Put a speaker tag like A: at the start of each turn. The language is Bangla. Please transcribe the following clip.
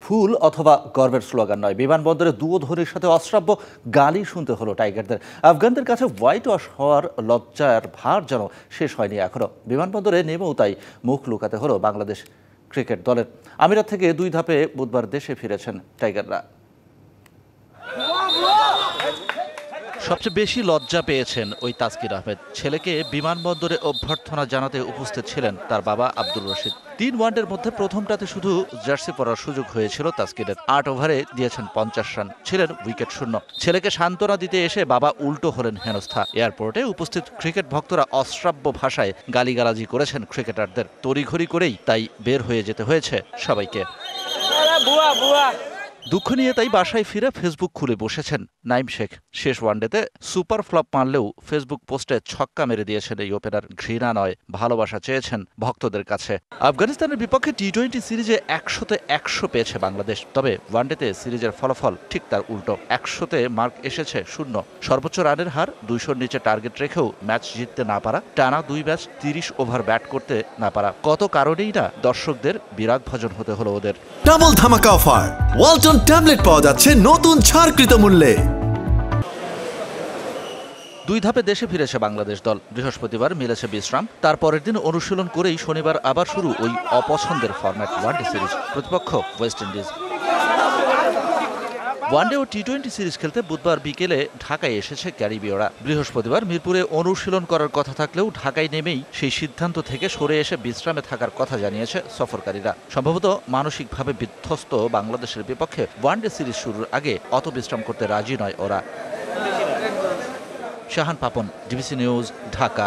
A: ফুল অথবা গর্বের স্লোগান নয়, বিমানবন্দরে দুয়োধনের সাথে অশ্রাব্য গালি শুনতে হলো টাইগারদের। আফগানদের কাছে হোয়াইট ওয়াশ হওয়ার লজ্জার ভার যেন শেষ হয়নি এখনো। বিমানবন্দরে নেমেও তাই মুখ লুকাতে হলো বাংলাদেশ ক্রিকেট দলের। আমিরাত থেকে 2 ধাপে বুধবার দেশে ফিরেছেন টাইগাররা। সবচেয়ে বেশি লজ্জা পেয়েছেন ওই তাসকির আহমেদ। ছেলেকে বিমানবন্দরে অভ্যর্থনা জানাতে উপস্থিত ছিলেন তার বাবা আব্দুর রশিদ। 3 ওয়ানডের মধ্যে প্রথমটাতে শুধু জার্সি পরার সুযোগ হয়েছিল তাসকিরের। 8 ওভারে দিয়েছেন 50 রান, ছিলেন উইকেট শূন্য। ছেলেকে সান্ত্বনা দিতে এসে বাবা উল্টো হলেন হেনস্থা। এয়ারপোর্টে উপস্থিত ক্রিকেট ভক্তরা অশ্রাব্য ভাষায় গালিগালাজি করেছেন ক্রিকেটারদের। তড়িঘড়ি করেই তাই বের হয়ে যেতে হয়েছে সবাইকে। দুঃখ নিয়ে তাই বাসায় ফিরে ফেসবুক খুলে বসেছেন নাইম শেখ। শেষ ওয়ানডেতে সুপার ফ্লপ মারলেও ফেসবুক পোস্টে ছক্কা মেরে দিয়েছেন এই ওপেনার। ঘৃণা নয়, ভালোবাসা চেয়েছেন ভক্তদের কাছে। আফগানিস্তানের বিপক্ষে টি-20 সিরিজে 100-তে 100 পেয়েছে বাংলাদেশ। তবে ওয়ানডেতে সিরিজের ফলাফল ঠিক তার উল্টো। 100-তে মার্ক এসেছে 0। সর্বোচ্চ রানের হার 200-র নিচে টার্গেট রেখেও ম্যাচ জিততে না পারা, টানা 2 ম্যাচ 30 ওভার ব্যাট করতে না পারা, কত কারণেই না দর্শকদের বিরাগভাজন হতে হলো ওদের।
B: ডাবল ধামাকা অফার, ওয়ালটন ট্যাবলেট পাওয়া যাচ্ছে নতুন ছাড়কৃত মূল্যে।
A: 2 ধাপে দেশে ফিরেছে বাংলাদেশ দল। বৃহস্পতিবার মিলেছে বিশ্রাম। তার পরের দিন অনুশীলন করেই শনিবার আবার শুরু ওই অপছন্দের ফরম্যাট ওয়ানডে সিরিজ। প্রতিপক্ষ ওয়েস্ট ইন্ডিজ। ওয়ানডে ও টি-20 সিরিজ খেলতে বুধবার বিকেলে ঢাকায় এসেছে ক্যারিবীয়রা। বৃহস্পতিবার মিরপুরে অনুশীলন করার কথা থাকলেও ঢাকায় নেমেই সেই সিদ্ধান্ত থেকে সরে এসে বিশ্রামে থাকার কথা জানিয়েছে সফরকারীরা। সম্ভবত মানসিকভাবে বিধ্বস্ত বাংলাদেশের বিপক্ষে ওয়ানডে সিরিজ শুরুর আগে অত বিশ্রাম করতে রাজি নয় ওরা। Shahan Papon, DBC news, Dhaka.